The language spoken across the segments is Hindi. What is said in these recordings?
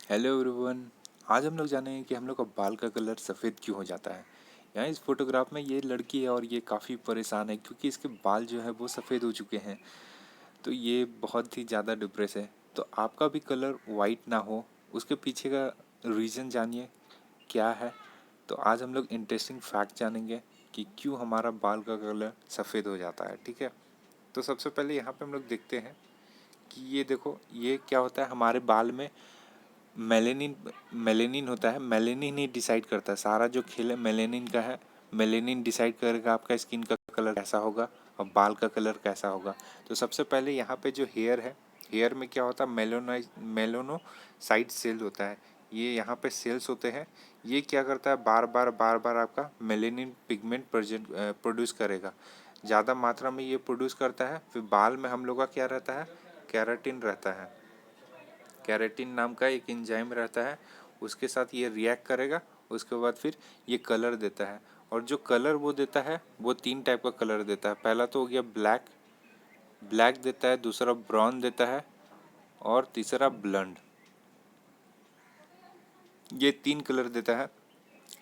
Hello everyone. आज हम लोग जानेंगे कि हम लोग का बाल का कलर सफ़ेद क्यों हो जाता है। यहाँ इस फोटोग्राफ में ये लड़की है और ये काफ़ी परेशान है क्योंकि इसके बाल जो है वो सफ़ेद हो चुके हैं। तो ये बहुत ही ज़्यादा डिप्रेस है। तो आपका भी कलर वाइट ना हो, उसके पीछे का रीज़न जानिए क्या है। तो आज हम लोग इंटरेस्टिंग फैक्ट जानेंगे कि क्यों हमारा बाल का कलर सफ़ेद हो जाता है। ठीक है, तो सबसे पहले यहाँ पे हम लोग देखते हैं कि ये देखो, ये क्या होता है हमारे बाल में मेलेनिन मेलेनिन होता है। मेलेनिन ही डिसाइड करता है, सारा जो खेल है मेलेनिन का है। मेलेनिन डिसाइड करेगा आपका स्किन का कलर कैसा होगा और बाल का कलर कैसा होगा। तो सबसे पहले यहाँ पे जो हेयर है, हेयर में क्या होता है, मेलोनोसाइट सेल होता है। ये यहाँ पे सेल्स होते हैं। ये क्या करता है, बार बार आपका मेलेनिन पिगमेंट प्रोड्यूस करेगा। ज़्यादा मात्रा में ये प्रोड्यूस करता है। फिर बाल में हम लोग का क्या रहता है, केराटिन रहता है। केराटिन नाम का एक एंजाइम रहता है, उसके साथ ये रिएक्ट करेगा। उसके बाद फिर ये कलर देता है। और जो कलर वो देता है वो तीन टाइप का कलर देता है। पहला तो हो गया ब्लैक, ब्लैक देता है। दूसरा ब्राउन देता है और तीसरा ब्लंड। ये तीन कलर देता है।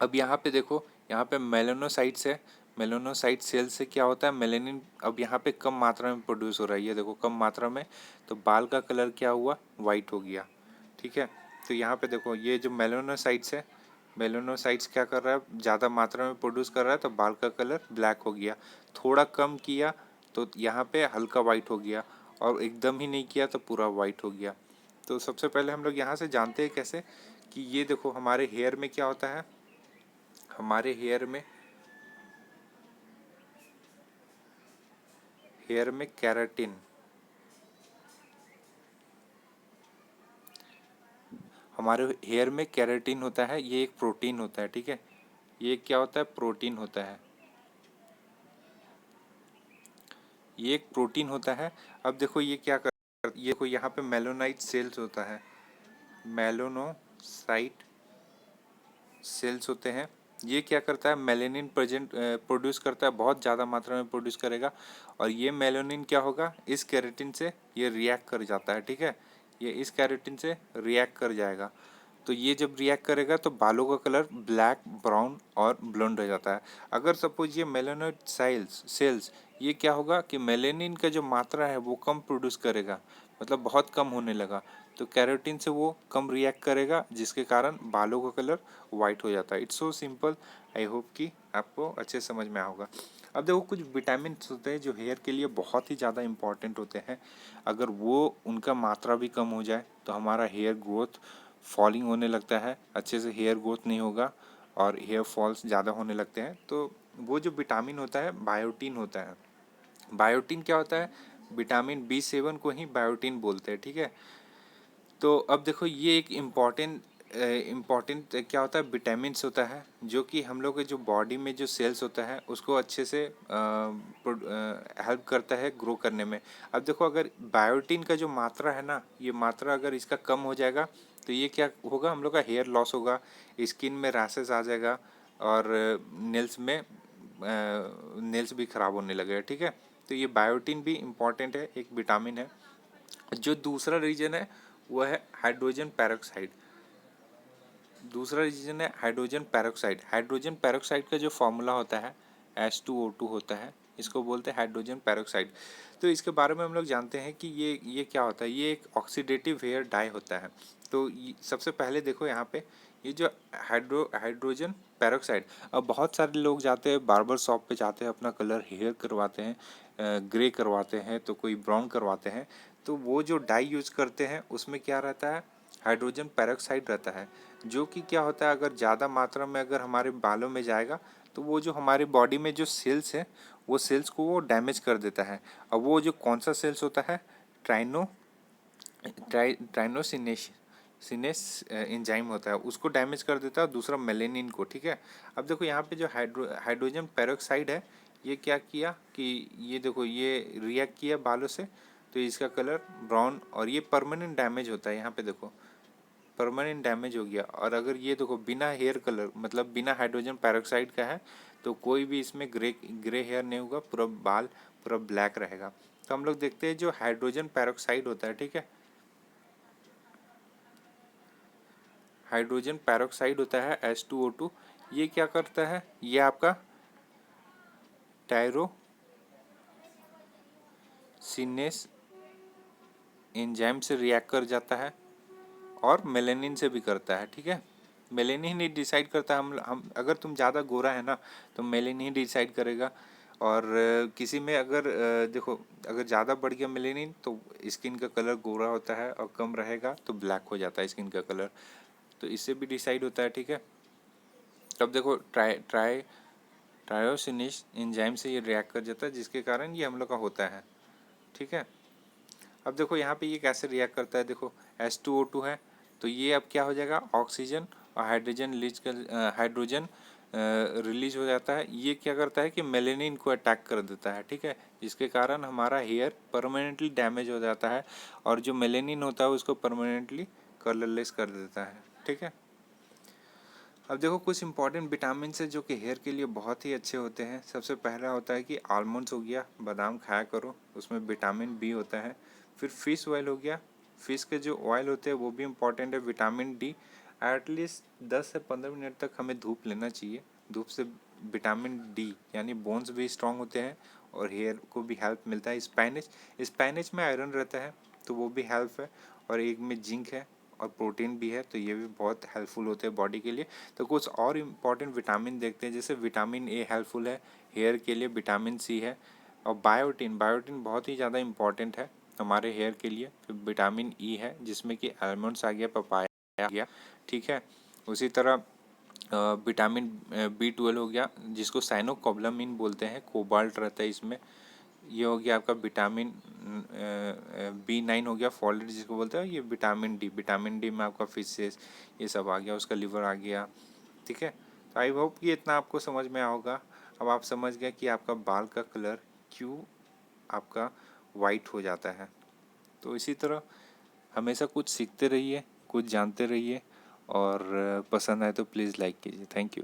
अब यहाँ पे देखो, यहाँ पे मेलानोसाइट्स है। मेलानोसाइट सेल से क्या होता है, मेलेनिन अब यहाँ पे कम मात्रा में प्रोड्यूस हो रहा है। ये देखो कम मात्रा में, तो बाल का कलर क्या हुआ, वाइट हो गया। ठीक है, तो यहाँ पे देखो ये जो मेलानोसाइट्स है, मेलानोसाइट्स क्या कर रहा है, ज़्यादा मात्रा में प्रोड्यूस कर रहा है तो बाल का कलर ब्लैक हो गया। थोड़ा कम किया तो यहाँ पे हल्का वाइट हो गया, और एकदम ही नहीं किया तो पूरा वाइट हो गया। तो सबसे पहले हम लोग यहाँ से जानते हैं कैसे कि ये देखो हमारे हेयर में क्या होता है। हमारे हेयर में केराटिन, हमारे हेयर में केराटिन होता है। ये एक प्रोटीन होता है। ठीक है, ये क्या होता है, प्रोटीन होता है। ये एक प्रोटीन होता है। अब देखो ये क्या कर, ये देखो यहाँ पे मेलोनाइट सेल्स होता है। मेलोनोसाइट सेल्स होते हैं। ये क्या करता है, मेलेनिन प्रोड्यूस करता है, बहुत ज़्यादा मात्रा में प्रोड्यूस करेगा। और ये मेलेनिन क्या होगा, इस केराटिन से ये रिएक्ट कर जाता है। ठीक है, ये इस केराटिन से रिएक्ट कर जाएगा। तो ये जब रिएक्ट करेगा तो बालों का कलर ब्लैक, ब्राउन और ब्लॉन्ड हो जाता है। अगर सपोज ये मेलानोइड सेल्स ये क्या होगा कि मेलेनिन का जो मात्रा है वो कम प्रोड्यूस करेगा, मतलब बहुत कम होने लगा, तो कैरोटीन से वो कम रिएक्ट करेगा, जिसके कारण बालों का कलर वाइट हो जाता है। It's so simple. I hope कि आपको अच्छे समझ में आएगा। अब देखो कुछ विटामिन होते हैं जो हेयर के लिए बहुत ही ज़्यादा इंपॉर्टेंट होते हैं। अगर वो उनका मात्रा भी कम हो जाए तो हमारा हेयर ग्रोथ फॉलिंग होने लगता है, अच्छे से हेयर ग्रोथ नहीं होगा और हेयर फॉल्स ज़्यादा होने लगते हैं। तो वो जो विटामिन होता है बायोटीन होता है। बायोटीन क्या होता है, विटामिन B7 को ही बायोटीन बोलते हैं। ठीक है, तो अब देखो ये एक इम्पॉर्टेंट क्या होता है, विटामिन्स होता है, जो कि हम लोग के जो बॉडी में जो सेल्स होता है उसको अच्छे से हेल्प करता है ग्रो करने में। अब देखो अगर बायोटीन का जो मात्रा है ना, ये मात्रा अगर इसका कम हो जाएगा तो ये क्या होगा, हम लोग का हेयर लॉस होगा, स्किन में रैशेस आ जाएगा और नेल्स भी ख़राब होने लगेगा। ठीक है, तो ये बायोटीन भी इम्पॉर्टेंट है, एक विटामिन है। जो दूसरा रीजन है वो है हाइड्रोजन पेरोक्साइड। दूसरा रीजन है हाइड्रोजन पेरोक्साइड। हाइड्रोजन पेरोक्साइड का जो फॉर्मूला होता है H2O2 होता है, इसको बोलते हैं हाइड्रोजन पेरोक्साइड। तो इसके बारे में हम लोग जानते हैं कि ये क्या होता है, ये एक ऑक्सीडेटिव हेयर डाई होता है। तो सबसे पहले देखो यहाँ पे ये जो हाइड्रोजन पेरोक्साइड, अब बहुत सारे लोग जाते हैं बार्बर शॉप पे, जाते हैं अपना कलर हेयर करवाते हैं, ग्रे करवाते हैं, तो कोई ब्राउन करवाते हैं। तो वो जो डाई यूज करते हैं उसमें क्या रहता है, हाइड्रोजन पेरोक्साइड रहता है, जो कि क्या होता है अगर ज़्यादा मात्रा में अगर हमारे बालों में जाएगा तो वो जो हमारे बॉडी में जो सेल्स है वो सेल्स को वो डैमेज कर देता है। अब वो जो कौन सा सेल्स होता है, ट्राइनो ट्राइनोसिनेश सिनेस एंजाइम होता है, उसको डैमेज कर देता है, दूसरा मेलेनिन को। ठीक है, अब देखो यहाँ पे जो हाइड्रोजन पेरोक्साइड है, ये क्या किया कि ये देखो ये रिएक्ट किया बालों से, तो इसका कलर ब्राउन, और ये परमानेंट डैमेज होता है। यहाँ पे देखो परमानेंट डैमेज हो गया। और अगर ये देखो बिना हेयर कलर, मतलब बिना हाइड्रोजन पेरोक्साइड का है, तो कोई भी इसमें ग्रे हेयर नहीं होगा, पूरा बाल पूरा ब्लैक रहेगा। तो हम लोग देखते हैं जो हाइड्रोजन पेरोक्साइड होता है, ठीक है, हाइड्रोजन पेरोक्साइड होता है H2O2, ये क्या करता है, ये आपका टायरोसिनेस एंजाइम से रिएक्ट कर जाता है और मेलेनिन से भी करता है। ठीक है, मेलेनिन ही डिसाइड करता है। हम अगर तुम ज़्यादा गोरा है ना तो मेलेनिन ही डिसाइड करेगा। और किसी में अगर देखो, अगर ज़्यादा बढ़ गया मेलेनिन तो स्किन का कलर गोरा होता है, और कम रहेगा तो ब्लैक हो जाता है स्किन का कलर। तो इससे भी डिसाइड होता है। ठीक है, तब देखो ट्रायोसिनेस एंजाइम से ये रिएक्ट कर जाता है, जिसके कारण ये हम लोग का होता है। ठीक है, अब देखो यहाँ पे ये कैसे रिएक्ट करता है। देखो H2O2 है, तो ये अब क्या हो जाएगा, ऑक्सीजन और हाइड्रोजन रिलीज हो जाता है। ये क्या करता है कि मेलेनिन को अटैक कर देता है। ठीक है, जिसके कारण हमारा हेयर परमानेंटली डैमेज हो जाता है, और जो मेलेनिन होता है उसको परमानेंटली कलरलेस कर देता है। ठीक है, अब देखो कुछ इंपॉर्टेंट विटामिन है जो कि हेयर के लिए बहुत ही अच्छे होते हैं। सबसे पहला होता है कि आलमंड्स हो गया, बादाम खाया करो, उसमें विटामिन बी होता है। फिर फिश ऑयल हो गया, फिश के जो ऑयल होते हैं वो भी इम्पॉर्टेंट है। विटामिन डी, एटलीस्ट 10 से 15 मिनट तक हमें धूप लेना चाहिए। धूप से विटामिन डी यानी बोन्स भी स्ट्रांग होते हैं और हेयर को भी हेल्प मिलता है। स्पाइनच में आयरन रहता है तो वो भी हेल्प है, और एक में जिंक है और प्रोटीन भी है, तो ये भी बहुत हेल्पफुल होते हैं बॉडी के लिए। तो कुछ और इम्पॉर्टेंट विटामिन देखते हैं, जैसे विटामिन ए हेल्पफुल है हेयर के लिए, विटामिन सी है, और बायोटिन बहुत ही ज़्यादा इम्पॉर्टेंट है हमारे हेयर के लिए। फिर विटामिन ई है जिसमें कि आलमंड्स आ गया, पपाया आ गया। ठीक है, उसी तरह विटामिन B12 हो गया, जिसको साइनोकोबालामिन बोलते हैं, कोबाल्ट रहता है इसमें। ये हो गया आपका विटामिन B9 हो गया, फॉलेट जिसको बोलते हैं। ये विटामिन डी में आपका फिशेस ये सब आ गया, उसका लिवर आ गया। ठीक है, तो आई होप कि इतना आपको समझ में आया होगा। अब आप समझ गए कि आपका बाल का कलर क्यों आपका वाइट हो जाता है। तो इसी तरह हमेशा कुछ सीखते रहिए, कुछ जानते रहिए, और पसंद आए तो प्लीज़ लाइक कीजिए। Thank you.